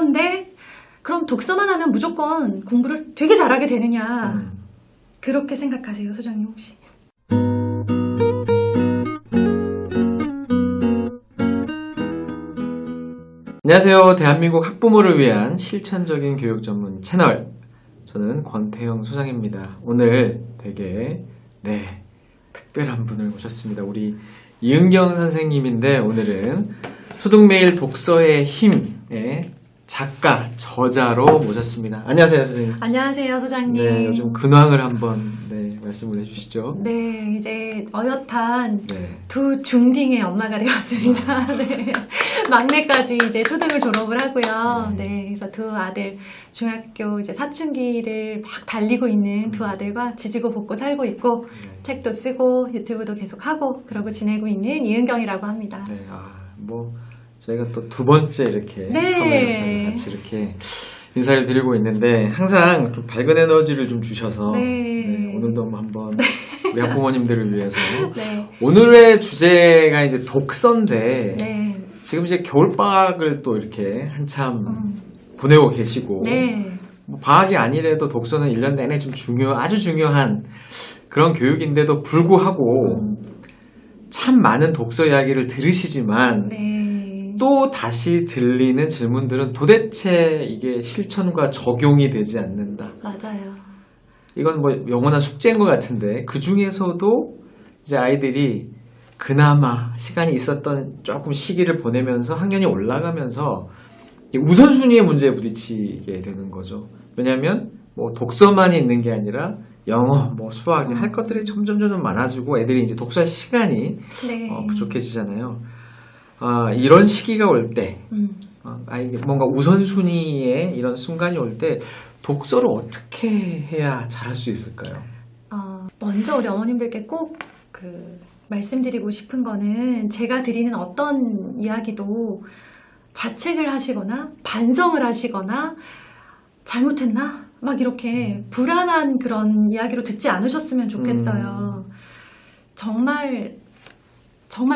그런데 그럼 독서만 하면 무조건 공부를 되게 잘하게 되느냐 그렇게 생각하세요, 소장님 혹시? 안녕하세요. 대한민국 학부모를 위한 실천적인 교육 전문 채널, 저는 권태영 소장입니다. 오늘 되게 특별한 분을 모셨습니다. 우리 이은경 선생님인데, 오늘은 소득매일 독서의 힘의 작가, 저자로 모셨습니다. 안녕하세요, 선생님. 안녕하세요, 소장님. 네, 요즘 근황을 한번 말씀을 해주시죠. 네, 이제 어엿한 네. 두 중딩의 엄마가 되었습니다. 네. 막내까지 이제 초등을 졸업을 하고요. 네, 그래서 두 아들 중학교 이제 사춘기를 막 달리고 있는 두 아들과 지지고 볶고 살고 있고, 책도 쓰고 유튜브도 계속 하고 그러고 지내고 있는 이은경이라고 합니다. 네, 저희가 또 두 번째 이렇게 네. 같이 이렇게 인사를 드리고 있는데, 항상 좀 밝은 에너지를 좀 주셔서 오늘도 한번 우리 학부모님들을 위해서 오늘의 주제가 이제 독서인데, 지금 이제 겨울방학을 또 이렇게 한참 보내고 계시고, 뭐 방학이 아니래도 독서는 1년 내내 좀 아주 중요한 그런 교육인데도 불구하고 참 많은 독서 이야기를 들으시지만 또 다시 들리는 질문들은 도대체 이게 실천과 적용이 되지 않는다. 맞아요. 이건 뭐 영원한 숙제인 것 같은데, 그 중에서도 이제 아이들이 그나마 시간이 있었던 조금 시기를 보내면서 학년이 올라가면서 우선순위의 문제에 부딪히게 되는 거죠. 왜냐하면 뭐 독서만이 있는 게 아니라 영어, 뭐 수학, 할 것들이 점점 많아지고 애들이 이제 독서 시간이 부족해지잖아요. 이런 시기가 올 때, 뭔가 우선순위의 이런 순간이 올 때 독서를 어떻게 해야 잘할 수 있을까요? 먼저 우리 어머님들께 꼭 말씀드리고 싶은 거는, 제가 드리는 어떤 이야기도 자책을 하시거나 반성을 하시거나 잘못했나? 막 이렇게 불안한 그런 이야기로 듣지 않으셨으면 좋겠어요. 정말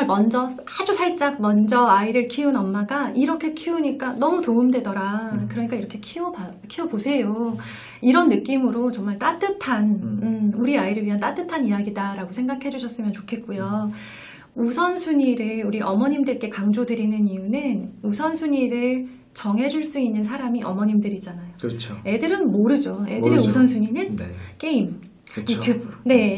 먼저, 아주 살짝 먼저 아이를 키운 엄마가 이렇게 키우니까 너무 도움되더라. 그러니까 이렇게 키워보세요. 이런 느낌으로 정말 따뜻한, 우리 아이를 위한 따뜻한 이야기다라고 생각해 주셨으면 좋겠고요. 우선순위를 우리 어머님들께 강조드리는 이유는, 우선순위를 정해줄 수 있는 사람이 어머님들이잖아요. 그렇죠. 애들은 모르죠. 애들의 우선순위는 게임, 그렇죠. 유튜브.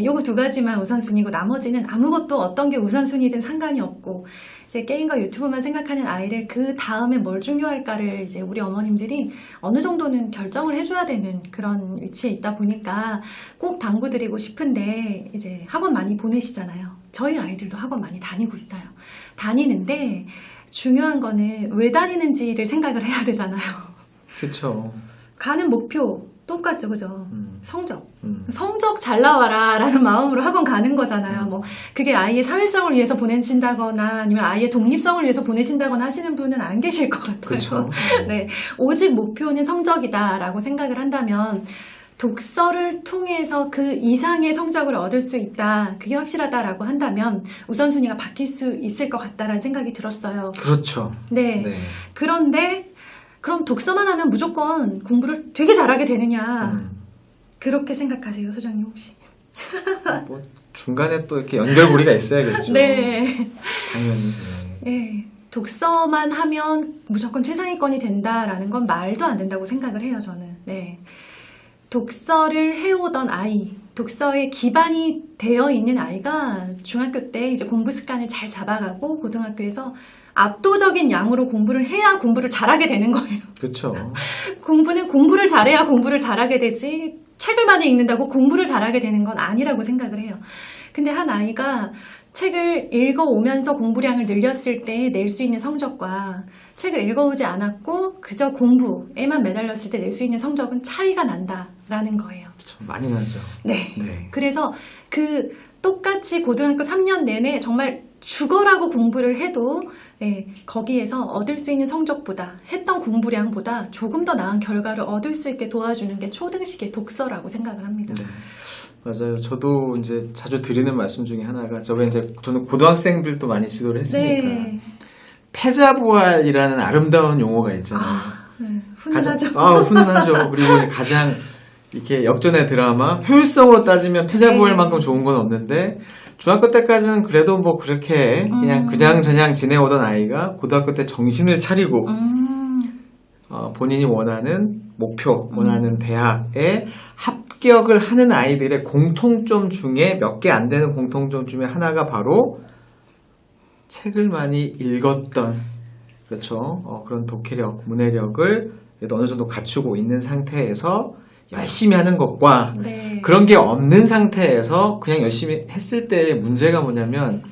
요거 두 가지만 우선순위고, 나머지는 아무것도 어떤 게 우선순위든 상관이 없고, 이제 게임과 유튜브만 생각하는 아이를 그 다음에 뭘 중요할까를 이제 우리 어머님들이 어느 정도는 결정을 해줘야 되는 그런 위치에 있다 보니까 꼭 당부드리고 싶은데, 이제 학원 많이 보내시잖아요. 저희 아이들도 학원 많이 다니고 있어요. 다니는데 중요한 거는 왜 다니는지를 생각을 해야 되잖아요. 그렇죠. 가는 목표 똑같죠, 그죠? 성적 잘 나와라 라는 마음으로 학원 가는 거잖아요. 뭐 그게 아이의 사회성을 위해서 보내신다거나 아니면 아이의 독립성을 위해서 보내신다거나 하시는 분은 안 계실 것 같아요. 그렇죠. 오직 목표는 성적이다 라고 생각을 한다면, 독서를 통해서 그 이상의 성적을 얻을 수 있다, 그게 확실하다라고 한다면 우선순위가 바뀔 수 있을 것 같다라는 생각이 들었어요. 그렇죠. 그런데 그럼 독서만 하면 무조건 공부를 되게 잘하게 되느냐, 그렇게 생각하세요, 소장님 혹시? 뭐 중간에 또 이렇게 연결고리가 있어야겠죠. 당연히. 독서만 하면 무조건 최상위권이 된다라는 건 말도 안 된다고 생각을 해요, 저는. 독서를 해오던 아이, 독서에 기반이 되어 있는 아이가 중학교 때 이제 공부 습관을 잘 잡아가고 고등학교에서 압도적인 양으로 공부를 해야 공부를 잘하게 되는 거예요. 그렇죠. 공부는 공부를 잘해야 공부를 잘하게 되지, 책을 많이 읽는다고 공부를 잘하게 되는 건 아니라고 생각을 해요. 근데 한 아이가 책을 읽어오면서 공부량을 늘렸을 때 낼 수 있는 성적과 책을 읽어오지 않았고 그저 공부에만 매달렸을 때 낼 수 있는 성적은 차이가 난다라는 거예요. 그렇죠. 많이 나죠. 그래서 똑같이 고등학교 3년 내내 정말 죽어라고 공부를 해도 거기에서 얻을 수 있는 성적보다, 했던 공부량보다 조금 더 나은 결과를 얻을 수 있게 도와주는 게 초등식의 독서라고 생각을 합니다. 맞아요. 저도 이제 자주 드리는 말씀 중에 하나가, 저는 고등학생들도 많이 지도를 했으니까 패자부활이라는 아름다운 용어가 있잖아요. 훈훈하죠. 훈훈하죠. 그리고 가장 이렇게 역전의 드라마, 효율성으로 따지면 패자부활 만큼 좋은 건 없는데, 중학교 때까지는 그래도 뭐 그렇게 그냥 지내오던 아이가 고등학교 때 정신을 차리고, 본인이 원하는 목표, 원하는 대학에 합격을 하는 아이들의 공통점 중에 몇 개 안 되는 공통점 중에 하나가 바로 책을 많이 읽었던, 그렇죠. 그런 독해력, 문해력을 어느 정도 갖추고 있는 상태에서 열심히 하는 것과 그런 게 없는 상태에서 그냥 열심히 했을 때의 문제가 뭐냐면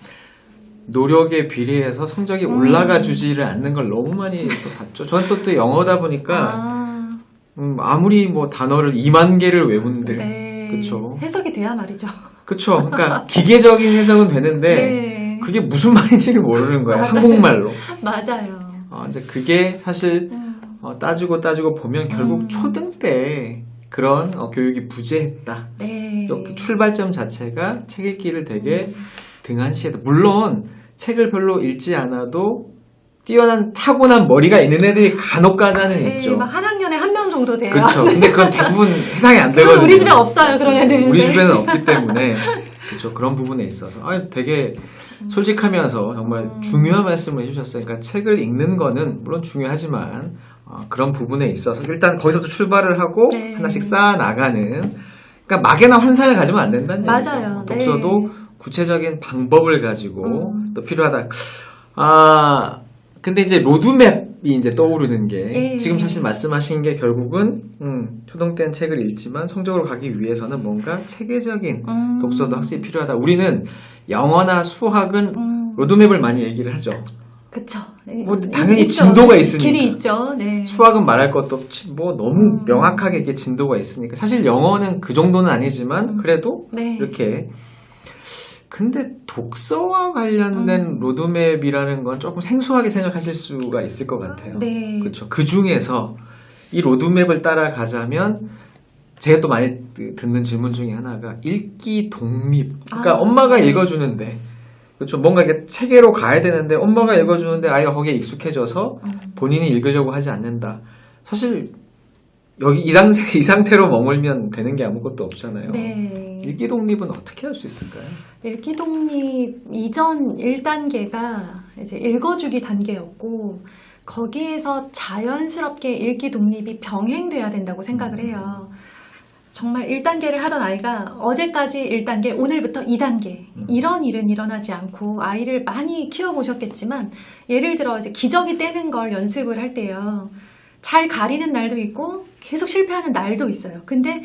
노력에 비례해서 성적이 올라가 주지를 않는 걸 너무 많이 또 봤죠. 저는 또 영어다 보니까 아무리 뭐 단어를 2만 개를 외운들 그렇죠. 해석이 돼야 말이죠. 그렇죠. 그러니까 기계적인 해석은 되는데 그게 무슨 말인지를 모르는 거예요. 맞아요. 한국말로. 맞아요. 이제 그게 사실 따지고 보면 결국 초등 때 그런 교육이 부재했다. 이렇게 출발점 자체가 책 읽기를 되게 등한시했다. 물론 책을 별로 읽지 않아도 뛰어난 타고난 머리가 있는 애들이 간혹가다는 있죠. 막 한 학년에 한 명 정도 돼요. 그렇죠. 근데 그건 대부분 해당이 안 되거든요. 우리 집에 없어요. 그런 애들은. 우리 집에는 없기 때문에 그렇죠. 그런 부분에 있어서 되게 솔직하면서 정말 중요한 말씀을 해주셨어요. 그러니까 책을 읽는 거는 물론 중요하지만 그런 부분에 있어서 일단 거기서부터 출발을 하고 하나씩 쌓아 나가는. 그러니까 막연한 환상을 가지면 안 된다는 얘기죠. 맞아요. 독서도 구체적인 방법을 가지고 또 필요하다. 근데 이제 로드맵이 이제 떠오르는 게 지금 사실 말씀하신 게 결국은 초등 때는 책을 읽지만 성적으로 가기 위해서는 뭔가 체계적인 독서도 확실히 필요하다. 우리는 영어나 수학은 로드맵을 많이 얘기를 하죠. 그쵸. 뭐 당연히 진도가 있으니까. 길이 있죠. 수학은 말할 것도 없이 뭐 너무 명확하게 이게 진도가 있으니까. 사실 영어는 그 정도는 아니지만 그래도 이렇게. 근데 독서와 관련된 로드맵이라는 건 조금 생소하게 생각하실 수가 있을 것 같아요. 그렇죠. 그 중에서 이 로드맵을 따라가자면 제가 또 많이 듣는 질문 중에 하나가 읽기 독립. 그러니까 엄마가 읽어주는데, 그렇죠. 뭔가 이렇게 체계로 가야 되는데 엄마가 읽어주는데 아이가 거기에 익숙해져서 본인이 읽으려고 하지 않는다. 사실 여기 이 상태로 머물면 되는 게 아무것도 없잖아요. 읽기 독립은 어떻게 할 수 있을까요? 읽기 독립 이전 1단계가 이제 읽어주기 단계였고 거기에서 자연스럽게 읽기 독립이 병행돼야 된다고 생각을 해요. 정말 1단계를 하던 아이가 어제까지 1단계, 오늘부터 2단계 이런 일은 일어나지 않고 아이를 많이 키워보셨겠지만 예를 들어 이제 기저귀 떼는 걸 연습을 할 때요. 잘 가리는 날도 있고 계속 실패하는 날도 있어요. 근데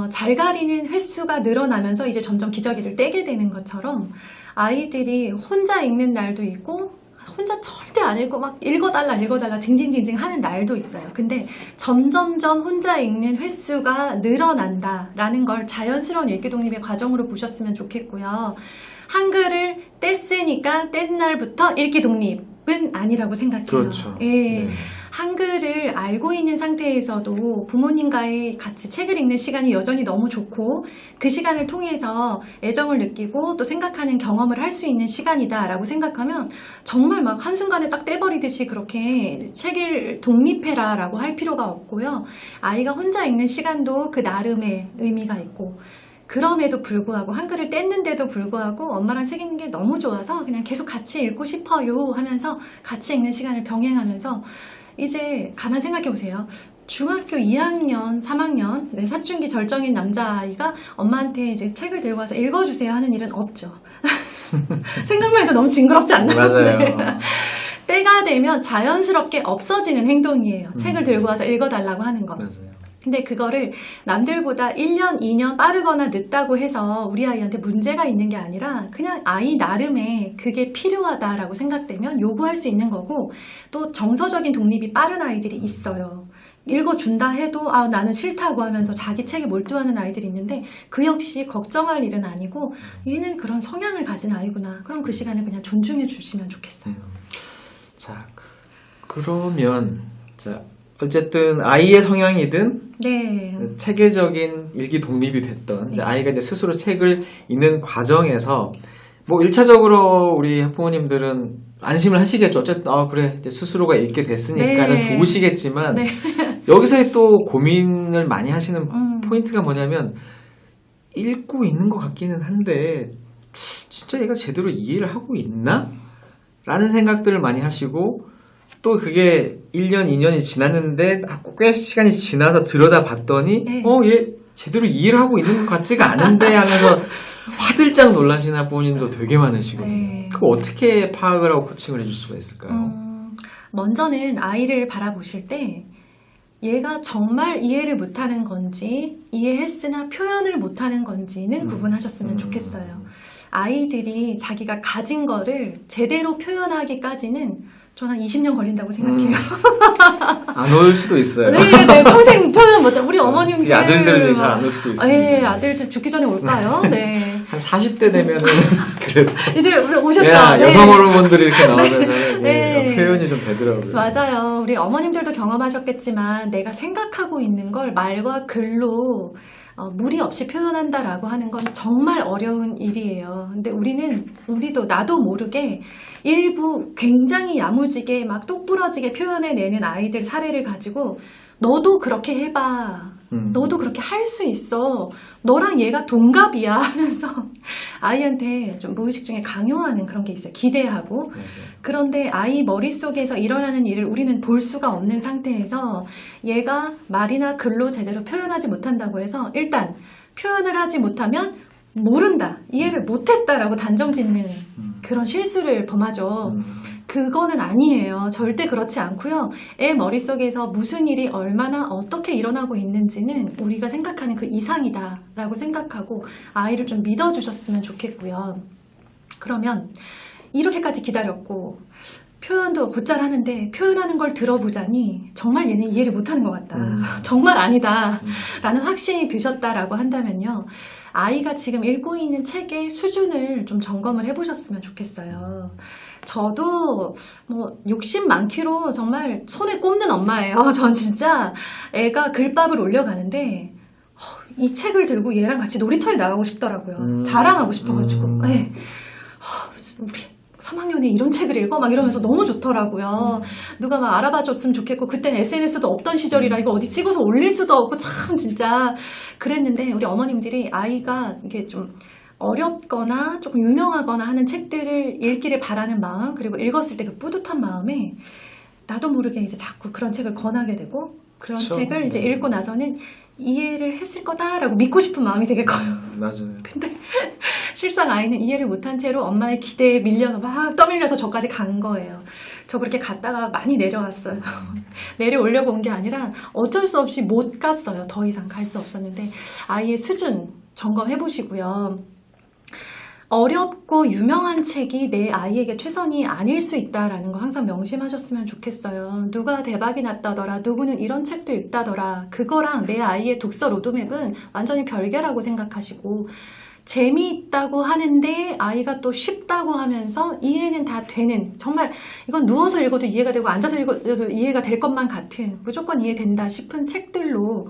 잘 가리는 횟수가 늘어나면서 이제 점점 기저귀를 떼게 되는 것처럼 아이들이 혼자 읽는 날도 있고 혼자 절대 안 읽고 막 읽어달라 징징징징 하는 날도 있어요. 근데 점점점 혼자 읽는 횟수가 늘어난다라는 걸 자연스러운 읽기 독립의 과정으로 보셨으면 좋겠고요. 한글을 뗐으니까 뗀 날부터 읽기 독립은 아니라고 생각해요. 그렇죠. 한글을 알고 있는 상태에서도 부모님과의 같이 책을 읽는 시간이 여전히 너무 좋고 그 시간을 통해서 애정을 느끼고 또 생각하는 경험을 할 수 있는 시간이다라고 생각하면 정말 막 한순간에 딱 떼버리듯이 그렇게 책을 독립해라 라고 할 필요가 없고요. 아이가 혼자 읽는 시간도 그 나름의 의미가 있고 그럼에도 불구하고 한글을 뗐는데도 불구하고 엄마랑 책 읽는 게 너무 좋아서 그냥 계속 같이 읽고 싶어요 하면서 같이 읽는 시간을 병행하면서 이제 가만 생각해 보세요. 중학교 2학년, 3학년 사춘기 절정인 남자아이가 엄마한테 이제 책을 들고 와서 읽어주세요 하는 일은 없죠. 생각만 해도 너무 징그럽지 않나요? 맞아요. 때가 되면 자연스럽게 없어지는 행동이에요. 책을 들고 와서 읽어달라고 하는 건. 맞아요. 근데 그거를 남들보다 1년, 2년 빠르거나 늦다고 해서 우리 아이한테 문제가 있는 게 아니라 그냥 아이 나름의 그게 필요하다라고 생각되면 요구할 수 있는 거고 또 정서적인 독립이 빠른 아이들이 있어요. 읽어준다 해도 나는 싫다고 하면서 자기 책에 몰두하는 아이들이 있는데 그 역시 걱정할 일은 아니고 얘는 그런 성향을 가진 아이구나. 그럼 그 시간을 그냥 존중해 주시면 좋겠어요. 자, 그러면 어쨌든 아이의 성향이든 체계적인 읽기 독립이 됐던 이제 아이가 이제 스스로 책을 읽는 과정에서 뭐 1차적으로 우리 학부모님들은 안심을 하시겠죠. 어쨌든 그래 이제 스스로가 읽게 됐으니까는 네. 좋으시겠지만 네. 여기서 또 고민을 많이 하시는 포인트가 뭐냐면 읽고 있는 것 같기는 한데 진짜 얘가 제대로 이해를 하고 있나? 라는 생각들을 많이 하시고 또 그게 1년, 2년이 지났는데 꽤 시간이 지나서 들여다봤더니 네. 얘 제대로 이해를 하고 있는 것 같지가 않은데 하면서 화들짝 놀라시는 학부모님도 되게 많으시거든요. 네. 그거 어떻게 파악을 하고 코칭을 해줄 수가 있을까요? 먼저는 아이를 바라보실 때 얘가 정말 이해를 못하는 건지 이해했으나 표현을 못하는 건지는 구분하셨으면 좋겠어요. 아이들이 자기가 가진 거를 제대로 표현하기까지는 저는 한 20년 걸린다고 생각해요. 안 올 수도 있어요. 네, 평생 표현 못해. 우리 어머님들. 아들들이 잘 안 올 수도 있어요. 네, 아들들 죽기 전에 올까요? 네. 한 40대 되면은 그래도 이제 우리 오셨죠? 네. 여성 호르몬들이 이렇게 나오면서 네. 표현이 좀 되더라고요. 맞아요. 우리 어머님들도 경험하셨겠지만 내가 생각하고 있는 걸 말과 글로 무리 없이 표현한다라고 하는 건 정말 어려운 일이에요. 근데 우리도 나도 모르게 일부 굉장히 야무지게 막 똑부러지게 표현해내는 아이들 사례를 가지고 너도 그렇게 해봐. 너도 그렇게 할 수 있어. 너랑 얘가 동갑이야 하면서 아이한테 좀 무의식 중에 강요하는 그런 게 있어요. 기대하고. 맞아요. 그런데 아이 머릿속에서 일어나는 일을 우리는 볼 수가 없는 상태에서 얘가 말이나 글로 제대로 표현하지 못한다고 해서 일단 표현을 하지 못하면 모른다, 이해를 못했다라고 단정 짓는 그런 실수를 범하죠. 그거는 아니에요. 절대 그렇지 않고요. 애 머릿속에서 무슨 일이 얼마나 어떻게 일어나고 있는지는 우리가 생각하는 그 이상이다라고 생각하고 아이를 좀 믿어주셨으면 좋겠고요. 그러면 이렇게까지 기다렸고 표현도 곧잘 하는데 표현하는 걸 들어보자니 정말 얘는 이해를 못하는 것 같다. 정말 아니다. 라는 확신이 드셨다라고 한다면요. 아이가 지금 읽고 있는 책의 수준을 좀 점검을 해보셨으면 좋겠어요. 저도 뭐 욕심 많기로 정말 손에 꼽는 엄마예요. 전 진짜 애가 글밥을 올려가는데 이 책을 들고 얘랑 같이 놀이터에 나가고 싶더라고요. 자랑하고 싶어가지고. 네. 우리 3학년에 이런 책을 읽어? 막 이러면서 너무 좋더라고요. 누가 막 알아봐 줬으면 좋겠고, 그때는 SNS도 없던 시절이라 이거 어디 찍어서 올릴 수도 없고, 참 진짜 그랬는데, 우리 어머님들이 아이가 이게 좀 어렵거나 조금 유명하거나 하는 책들을 읽기를 바라는 마음, 그리고 읽었을 때 그 뿌듯한 마음에 나도 모르게 이제 자꾸 그런 책을 권하게 되고, 그런 그쵸. 책을 이제 읽고 나서는 이해를 했을 거다라고 믿고 싶은 마음이 되게 커요. 맞아요. 근데 실상 아이는 이해를 못한 채로 엄마의 기대에 밀려서 막 떠밀려서 저까지 간 거예요. 저 그렇게 갔다가 많이 내려왔어요. 내려오려고 온 게 아니라 어쩔 수 없이 못 갔어요. 더 이상 갈 수 없었는데 아이의 수준 점검해 보시고요. 어렵고 유명한 책이 내 아이에게 최선이 아닐 수 있다라는 거 항상 명심하셨으면 좋겠어요. 누가 대박이 났다더라, 누구는 이런 책도 읽다더라, 그거랑 내 아이의 독서 로드맵은 완전히 별개라고 생각하시고, 재미있다고 하는데 아이가 또 쉽다고 하면서 이해는 다 되는, 정말 이건 누워서 읽어도 이해가 되고 앉아서 읽어도 이해가 될 것만 같은, 무조건 이해된다 싶은 책들로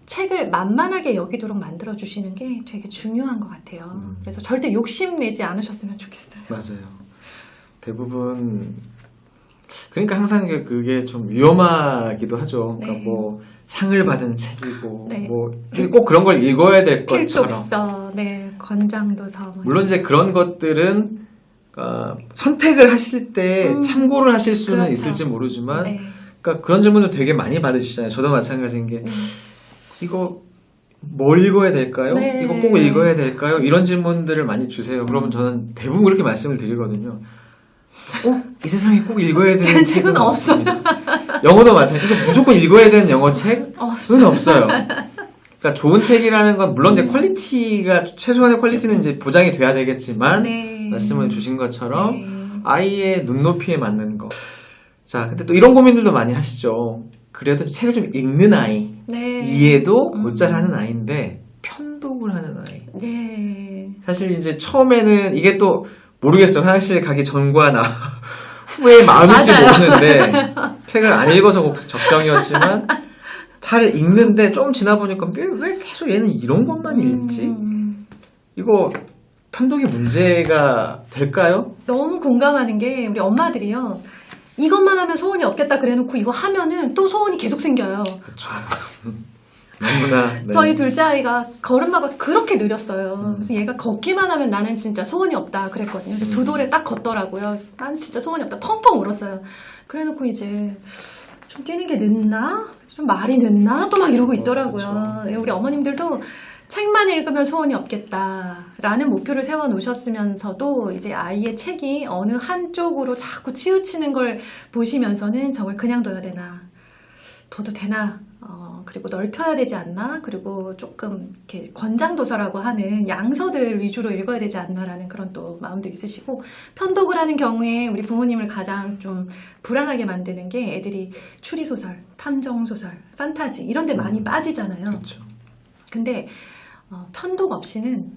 책을 만만하게 여기도록 만들어주시는 게 되게 중요한 것 같아요. 그래서 절대 욕심내지 않으셨으면 좋겠어요. 맞아요. 대부분 그러니까 항상 그게 좀 위험하기도 하죠. 네. 그러니까 뭐 상을 받은 책이고 네. 뭐 꼭 그런 걸 읽어야 될 것처럼. 필독서, 네, 권장도서. 물론 이제 그런 것들은 선택을 하실 때 참고를 하실 수는 그렇죠. 있을지 모르지만, 네. 그러니까 그런 질문도 되게 많이 받으시잖아요. 저도 마찬가지인 게 이거 뭘 읽어야 될까요? 네. 이거 꼭 읽어야 될까요? 이런 질문들을 많이 주세요. 그러면 저는 대부분 그렇게 말씀을 드리거든요. 이 세상에 꼭 읽어야 되는 책은 없습니다. 영어도 마찬가지로 이거 무조건 읽어야 되는 영어 책은 없어요. 그러니까 좋은 책이라는 건 물론 이제 퀄리티가 최소한의 퀄리티는 이제 보장이 돼야 되겠지만 네. 말씀을 주신 것처럼 네. 아이의 눈높이에 맞는 거. 자, 근데 또 이런 고민들도 많이 하시죠. 그래도 책을 좀 읽는 아이, 네. 이해도 곧잘 하는 아이인데 편독을 하는 아이. 네. 사실 이제 처음에는 이게 또 모르겠어요. 화장실 가기 전과 후에 마음일지 모르는데 책을 안 읽어서 적정이었지만 잘 읽는데 좀 지나 보니까 왜 계속 얘는 이런 것만 읽지? 이거 편독이 문제가 될까요? 너무 공감하는 게 우리 엄마들이요. 이것만 하면 소원이 없겠다 그래놓고 이거 하면은 또 소원이 계속 생겨요. 그렇죠. 너무나. 네. 저희 둘째 아이가 걸음마가 그렇게 느렸어요. 그래서 얘가 걷기만 하면 나는 진짜 소원이 없다 그랬거든요. 그래서 두 돌에 딱 걷더라고요. 난 진짜 소원이 없다. 펑펑 울었어요. 그래놓고 이제 좀 뛰는 게 늦나? 좀 말이 늦나? 또 막 이러고 있더라고요. 그렇죠. 우리 어머님들도 책만 읽으면 소원이 없겠다라는 목표를 세워 놓으셨으면서도 이제 아이의 책이 어느 한쪽으로 자꾸 치우치는 걸 보시면서는 저걸 그냥 둬야 되나? 둬도 되나? 그리고 넓혀야 되지 않나? 그리고 조금 이렇게 권장도서라고 하는 양서들 위주로 읽어야 되지 않나라는 그런 또 마음도 있으시고, 편독을 하는 경우에 우리 부모님을 가장 좀 불안하게 만드는 게 애들이 추리소설, 탐정소설, 판타지 이런 데 많이 빠지잖아요. 그렇죠. 근데 편독 없이는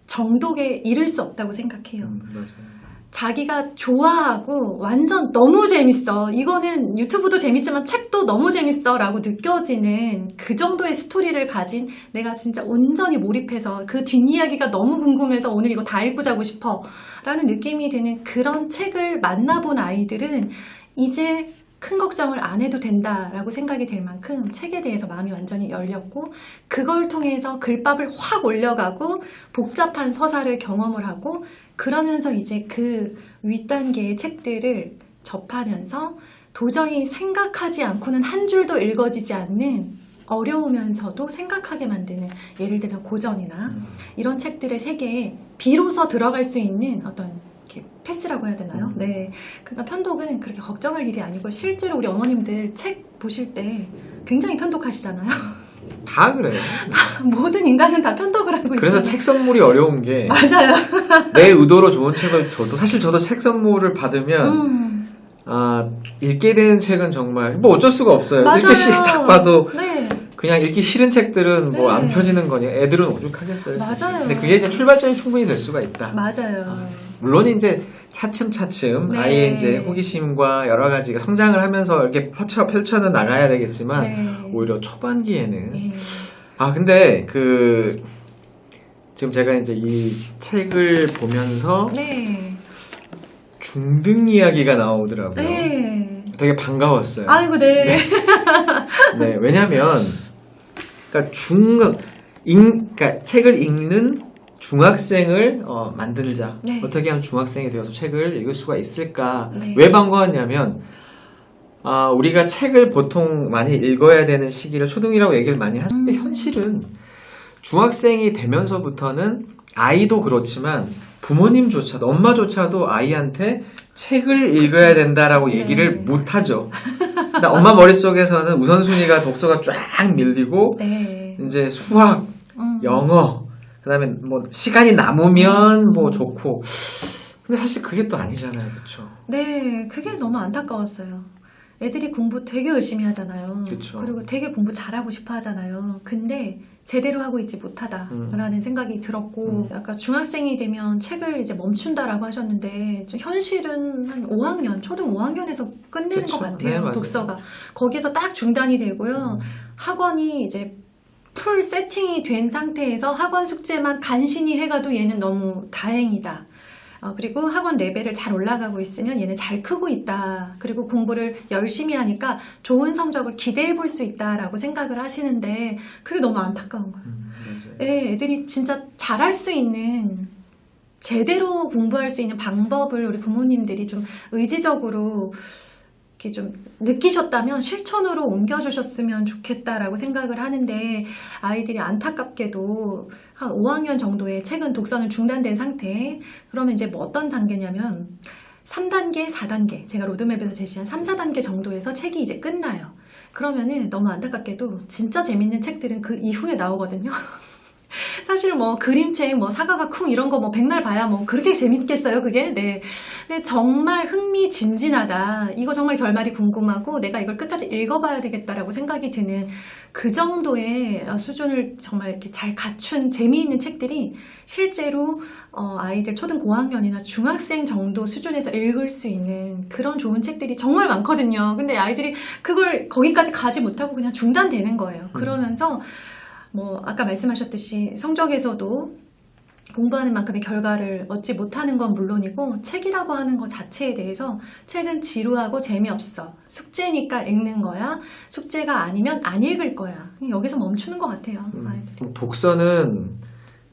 정독에 이를 수 없다고 생각해요. 맞아요. 자기가 좋아하고 완전 너무 재밌어. 이거는 유튜브도 재밌지만 책도 너무 재밌어 라고 느껴지는 그 정도의 스토리를 가진, 내가 진짜 온전히 몰입해서 그 뒷이야기가 너무 궁금해서 오늘 이거 다 읽고 자고 싶어 라는 느낌이 드는 그런 책을 만나본 아이들은 이제 큰 걱정을 안 해도 된다라고 생각이 될 만큼 책에 대해서 마음이 완전히 열렸고, 그걸 통해서 글밥을 확 올려가고 복잡한 서사를 경험을 하고, 그러면서 이제 그 윗단계의 책들을 접하면서 도저히 생각하지 않고는 한 줄도 읽어지지 않는 어려우면서도 생각하게 만드는, 예를 들면 고전이나 이런 책들의 세계에 비로소 들어갈 수 있는 어떤 패스라고 해야 되나요? 네. 그러니까 편독은 그렇게 걱정할 일이 아니고, 실제로 우리 어머님들 책 보실 때 굉장히 편독하시잖아요. 다 그래요. 모든 인간은 다 편독을 하고 있잖아요. 그래서 책 선물이 어려운 게, 맞아요. 내 의도로 좋은 책을 줘도, 사실 저도 책 선물을 받으면 읽게 되는 책은 정말 뭐 어쩔 수가 없어요. 맞아요. 읽기 딱 봐도 네. 그냥 읽기 싫은 책들은 뭐 안 네. 펴지는 거니, 애들은 오죽하겠어요. 사실. 맞아요. 근데 그게 이제 출발점이 충분히 될 수가 있다. 맞아요. 물론 이제 차츰차츰 네. 아이의 이제 호기심과 여러 가지가 성장을 하면서 이렇게 펼쳐는 나가야 되겠지만, 네. 오히려 초반기에는 네. 근데 지금 제가 이제 이 책을 보면서 네. 중등 이야기가 나오더라고요. 네. 되게 반가웠어요. 아이고, 네. 네, 왜냐면 그러니까 그러니까 책을 읽는 중학생을 만들자. 네. 어떻게 하면 중학생이 되어서 책을 읽을 수가 있을까? 네. 왜 반가웠냐면, 우리가 책을 보통 많이 읽어야 되는 시기를 초등이라고 얘기를 많이 하는데, 현실은 중학생이 되면서부터는 아이도 그렇지만 부모님조차도, 엄마조차도 아이한테 책을 읽어야 된다라고 얘기를 네. 못하죠. 그러니까 엄마 머릿속에서는 우선순위가 독서가 쫙 밀리고, 네. 이제 수학, 영어, 그 다음에 뭐 시간이 남으면 뭐 좋고. 근데 사실 그게 또 아니잖아요. 그렇죠? 네, 그게 너무 안타까웠어요. 애들이 공부 되게 열심히 하잖아요. 그쵸. 그리고 되게 공부 잘하고 싶어 하잖아요. 근데 제대로 하고 있지 못하다라는 생각이 들었고, 약간 중학생이 되면 책을 이제 멈춘다라고 하셨는데, 좀 현실은 한 5학년, 초등 5학년에서 끝내는 그쵸. 것 같아요. 네, 맞아요. 독서가. 거기서 딱 중단이 되고요. 학원이 이제 풀 세팅이 된 상태에서 학원 숙제만 간신히 해가도 얘는 너무 다행이다. 그리고 학원 레벨을 잘 올라가고 있으면 얘는 잘 크고 있다. 그리고 공부를 열심히 하니까 좋은 성적을 기대해 볼 수 있다라고 생각을 하시는데, 그게 너무 안타까운 거예요. 맞아요. 네, 애들이 진짜 잘할 수 있는, 제대로 공부할 수 있는 방법을 우리 부모님들이 좀 의지적으로 이렇게 좀 느끼셨다면 실천으로 옮겨주셨으면 좋겠다라고 생각을 하는데, 아이들이 안타깝게도 한 5학년 정도의 책은 독서는 중단된 상태. 그러면 이제 뭐 어떤 단계냐면 3단계, 4단계, 제가 로드맵에서 제시한 3, 4단계 정도에서 책이 이제 끝나요. 그러면은 너무 안타깝게도 진짜 재밌는 책들은 그 이후에 나오거든요. 사실 뭐 그림책, 뭐 사과가 쿵 이런 거 뭐 백날 봐야 뭐 그렇게 재밌겠어요, 그게? 네. 근데 정말 흥미진진하다. 이거 정말 결말이 궁금하고 내가 이걸 끝까지 읽어봐야 되겠다라고 생각이 드는 그 정도의 수준을 정말 이렇게 잘 갖춘 재미있는 책들이 실제로 아이들 초등 고학년이나 중학생 정도 수준에서 읽을 수 있는 그런 좋은 책들이 정말 많거든요. 근데 아이들이 그걸 거기까지 가지 못하고 그냥 중단되는 거예요. 그러면서 뭐 아까 말씀하셨듯이 성적에서도 공부하는 만큼의 결과를 얻지 못하는 건 물론이고 책이라고 하는 것 자체에 대해서 책은 지루하고 재미없어. 숙제니까 읽는 거야. 숙제가 아니면 안 읽을 거야. 여기서 멈추는 것 같아요. 아이들이. 독서는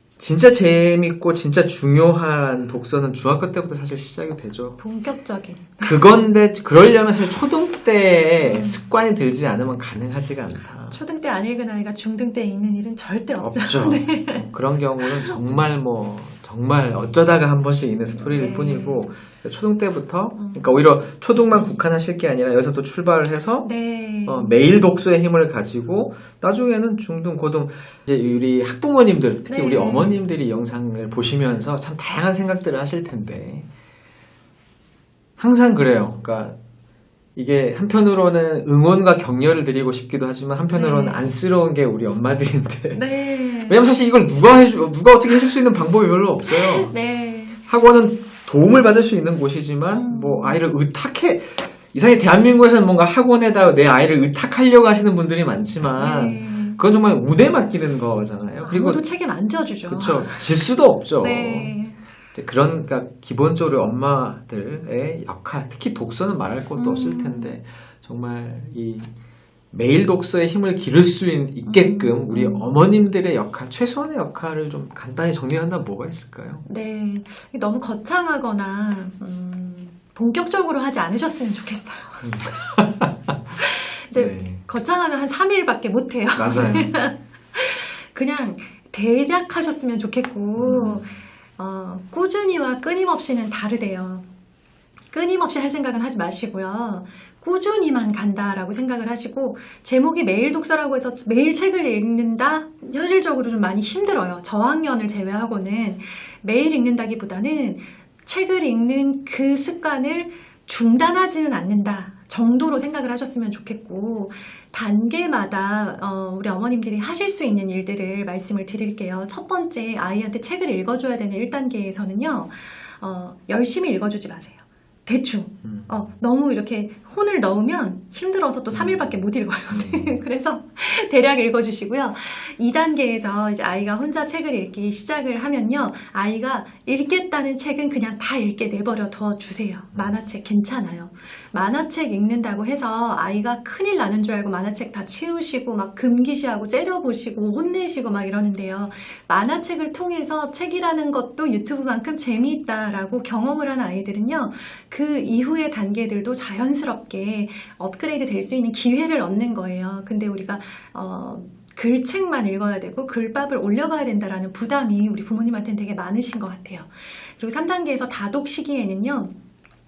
진짜 재밌고 진짜 중요한 독서는 중학교 때부터 사실 시작이 되죠. 본격적인. 그건데 그러려면 사실 초등 때 습관이 들지 않으면 가능하지가 않다. 초등 때 안 읽은 아이가 중등 때 읽는 일은 절대 없죠. 없죠. 네. 그런 경우는 정말 어쩌다가 한 번씩 있는 스토리일 네. 뿐이고 초등 때부터 그러니까 오히려 초등만 국한하실 게 아니라 여기서 또 출발을 해서 네. 매일 독서의 힘을 가지고 나중에는 중등, 고등 이제 우리 학부모님들 특히 네. 우리 어머님들이 이 영상을 보시면서 참 다양한 생각들을 하실 텐데 항상 그래요. 그러니까 이게 한편으로는 응원과 격려를 드리고 싶기도 하지만 한편으로는 네. 안쓰러운 게 우리 엄마들인데 네. 왜냐면 사실 이걸 누가 어떻게 해줄 수 있는 방법이 별로 없어요. 네. 학원은 도움을 받을 수 있는 곳이지만 뭐 아이를 이상하게 대한민국에서는 뭔가 학원에다 내 아이를 의탁하려고 하시는 분들이 많지만 네. 그건 정말 운에 맡기는 거잖아요. 그리고 아무도 책임 안 져주죠. 그렇죠. 질 수도 없죠. 네. 그러니까 기본적으로 엄마들의 역할, 특히 독서는 말할 것도 없을 텐데 정말 이 매일 독서의 힘을 기를 수 있게끔 우리 어머님들의 역할, 최소한의 역할을 좀 간단히 정리한다면 뭐가 있을까요? 네. 너무 거창하거나 본격적으로 하지 않으셨으면 좋겠어요. 이제 네. 거창하면 한 3일밖에 못 해요. 맞아요. 그냥 대략 하셨으면 좋겠고 꾸준히와 끊임없이는 다르대요. 끊임없이 할 생각은 하지 마시고요. 꾸준히만 간다라고 생각을 하시고 제목이 매일 독서라고 해서 매일 책을 읽는다? 현실적으로 좀 많이 힘들어요. 저학년을 제외하고는 매일 읽는다기보다는 책을 읽는 그 습관을 중단하지는 않는다 정도로 생각을 하셨으면 좋겠고 단계마다 우리 어머님들이 하실 수 있는 일들을 말씀을 드릴게요. 첫 번째 아이한테 책을 읽어줘야 되는 1단계에서는요. 열심히 읽어주지 마세요. 대충. 너무 이렇게 혼을 넣으면 힘들어서 또 3일밖에 못 읽어요. 그래서 대략 읽어주시고요. 2단계에서 이제 아이가 혼자 책을 읽기 시작을 하면요. 아이가 읽겠다는 책은 그냥 다 읽게 내버려 둬 주세요. 만화책 괜찮아요. 만화책 읽는다고 해서 아이가 큰일 나는 줄 알고 만화책 다 치우시고 막 금기시하고 째려보시고 혼내시고 막 이러는데요. 만화책을 통해서 책이라는 것도 유튜브만큼 재미있다라고 경험을 한 아이들은요. 그 이후의 단계들도 자연스럽게 업그레이드 될 수 있는 기회를 얻는 거예요. 근데 우리가 글책만 읽어야 되고 글밥을 올려가야 된다라는 부담이 우리 부모님한테는 되게 많으신 것 같아요. 그리고 3단계에서 다독 시기에는요.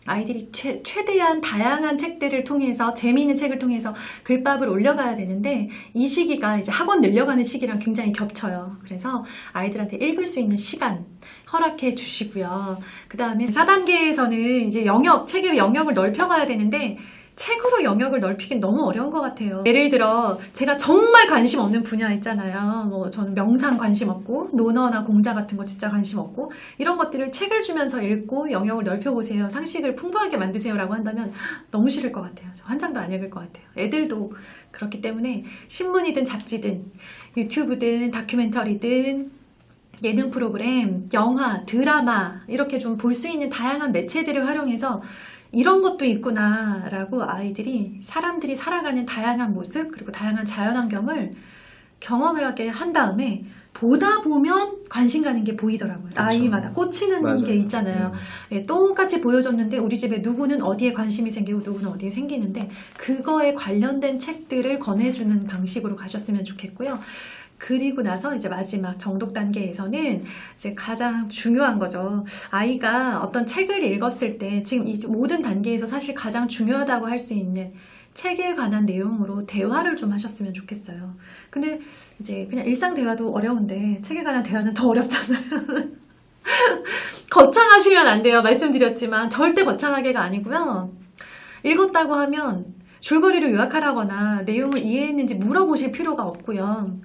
아이들이 최대한 다양한 책들을 통해서 재미있는 책을 통해서 글밥을 올려가야 되는데 이 시기가 이제 학원 늘려가는 시기랑 굉장히 겹쳐요. 그래서 아이들한테 읽을 수 있는 시간 허락해 주시고요. 그 다음에 4단계에서는 이제 책의 영역을 넓혀가야 되는데 책으로 영역을 넓히긴 너무 어려운 것 같아요. 예를 들어 제가 정말 관심 없는 분야 있잖아요. 뭐 저는 명상 관심 없고 논어나 공자 같은 거 진짜 관심 없고 이런 것들을 책을 주면서 읽고 영역을 넓혀보세요. 상식을 풍부하게 만드세요 라고 한다면 너무 싫을 것 같아요. 저 한 장도 안 읽을 것 같아요. 애들도 그렇기 때문에 신문이든 잡지든 유튜브든 다큐멘터리든 예능 프로그램, 영화, 드라마 이렇게 좀 볼 수 있는 다양한 매체들을 활용해서 이런 것도 있구나라고 아이들이 사람들이 살아가는 다양한 모습 그리고 다양한 자연환경을 경험하게 한 다음에 보다 보면 관심 가는 게 보이더라고요. 그렇죠. 아이마다 꽂히는 맞아요. 게 있잖아요. 예, 똑같이 보여줬는데 우리 집에 누구는 어디에 관심이 생기고 누구는 어디에 생기는데 그거에 관련된 책들을 권해주는 방식으로 가셨으면 좋겠고요. 그리고 나서 이제 마지막 정독 단계에서는 이제 가장 중요한 거죠. 아이가 어떤 책을 읽었을 때 지금 이 모든 단계에서 사실 가장 중요하다고 할 수 있는 책에 관한 내용으로 대화를 좀 하셨으면 좋겠어요. 근데 이제 그냥 일상 대화도 어려운데 책에 관한 대화는 더 어렵잖아요. 거창하시면 안 돼요. 말씀드렸지만 절대 거창하게가 아니고요. 읽었다고 하면 줄거리를 요약하라거나 내용을 이해했는지 물어보실 필요가 없고요.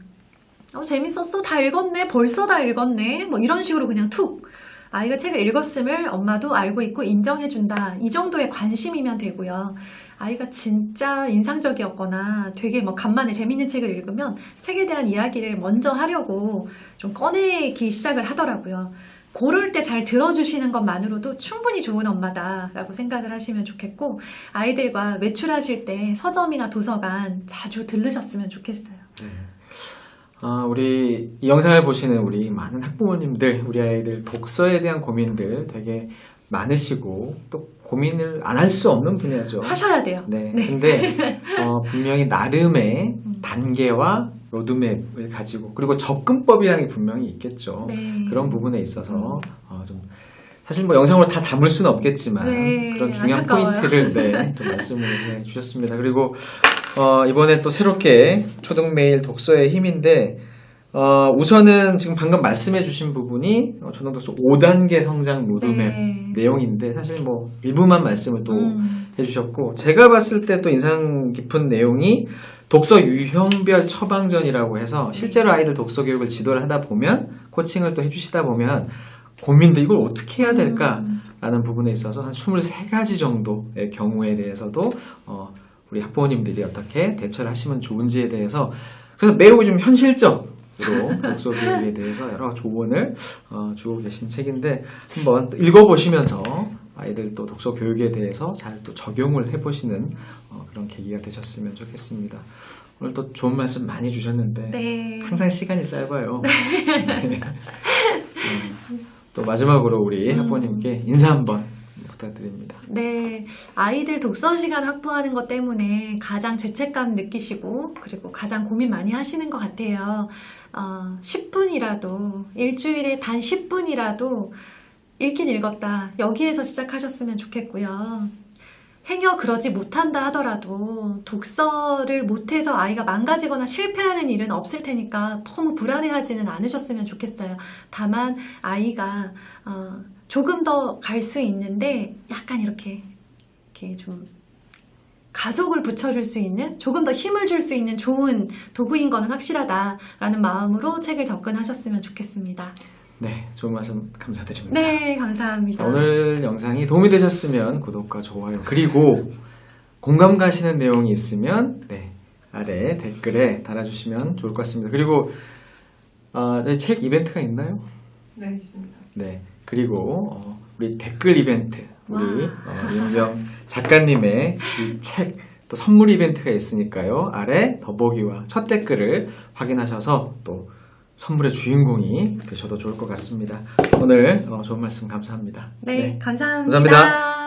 재밌었어? 다 읽었네? 벌써 다 읽었네? 뭐 이런 식으로 그냥 툭 아이가 책을 읽었음을 엄마도 알고 있고 인정해준다. 이 정도의 관심이면 되고요. 아이가 진짜 인상적이었거나 되게 뭐 간만에 재밌는 책을 읽으면 책에 대한 이야기를 먼저 하려고 좀 꺼내기 시작을 하더라고요. 그럴 때 잘 들어주시는 것만으로도 충분히 좋은 엄마다라고 생각을 하시면 좋겠고, 아이들과 외출하실 때 서점이나 도서관 자주 들르셨으면 좋겠어요. 우리 이 영상을 보시는 우리 많은 학부모님들, 우리 아이들 독서에 대한 고민들 되게 많으시고 또 고민을 안 할 수 없는 분야죠. 하셔야 돼요. 네. 근데 분명히 나름의 단계와 로드맵을 가지고, 그리고 접근법이라는 게 분명히 있겠죠. 네. 그런 부분에 있어서 좀 사실 뭐 영상으로 다 담을 수는 없겠지만 그런 중요한 안타까워요. 포인트를 또 말씀을 해주셨습니다. 그리고 이번에 또 새롭게 초등매일 독서의 힘인데, 우선은 지금 방금 말씀해주신 부분이 초등독서 5단계 성장 로드맵 내용인데, 사실 뭐 일부만 말씀을 또 해주셨고, 제가 봤을 때 또 인상 깊은 내용이 독서 유형별 처방전이라고 해서 실제로 아이들 독서 교육을 지도를 하다 보면, 코칭을 또 해주시다 보면 고민도 이걸 어떻게 해야 될까라는 부분에 있어서 한 23가지 정도의 경우에 대해서도 우리 학부모님들이 어떻게 대처를 하시면 좋은지에 대해서, 그래서 매우 좀 현실적으로 독서 교육에 대해서 여러 조언을 주고 계신 책인데, 한번 읽어보시면서 아이들 또 독서 교육에 대해서 잘 또 적용을 해보시는 그런 계기가 되셨으면 좋겠습니다. 오늘 또 좋은 말씀 많이 주셨는데 항상 시간이 짧아요. 네. 또 마지막으로 우리 학부모님께 인사 한번 부탁드립니다. 네, 아이들 독서 시간 확보하는 것 때문에 가장 죄책감 느끼시고, 그리고 가장 고민 많이 하시는 것 같아요. 10분이라도, 일주일에 단 10분이라도 읽긴 읽었다, 여기에서 시작하셨으면 좋겠고요. 행여 그러지 못한다 하더라도 독서를 못해서 아이가 망가지거나 실패하는 일은 없을 테니까 너무 불안해하지는 않으셨으면 좋겠어요. 다만 아이가 조금 더 갈 수 있는데 약간 이렇게 좀 가속을 붙여줄 수 있는, 조금 더 힘을 줄 수 있는 좋은 도구인 거는 확실하다라는 마음으로 책을 접근하셨으면 좋겠습니다. 네, 좋은 말씀 감사드립니다. 네, 감사합니다. 자, 오늘 영상이 도움이 되셨으면 구독과 좋아요, 그리고 공감 가시는 내용이 있으면 아래 댓글에 달아주시면 좋을 것 같습니다. 그리고 저희 책 이벤트가 있나요? 네, 있습니다. 네, 그리고 우리 댓글 이벤트, 우리 윤경 작가님의 이 책 또 선물 이벤트가 있으니까요. 아래 더보기와 첫 댓글을 확인하셔서 또 선물의 주인공이 되셔도 좋을 것 같습니다. 오늘 좋은 말씀 감사합니다. 네, 감사합니다. 감사합니다.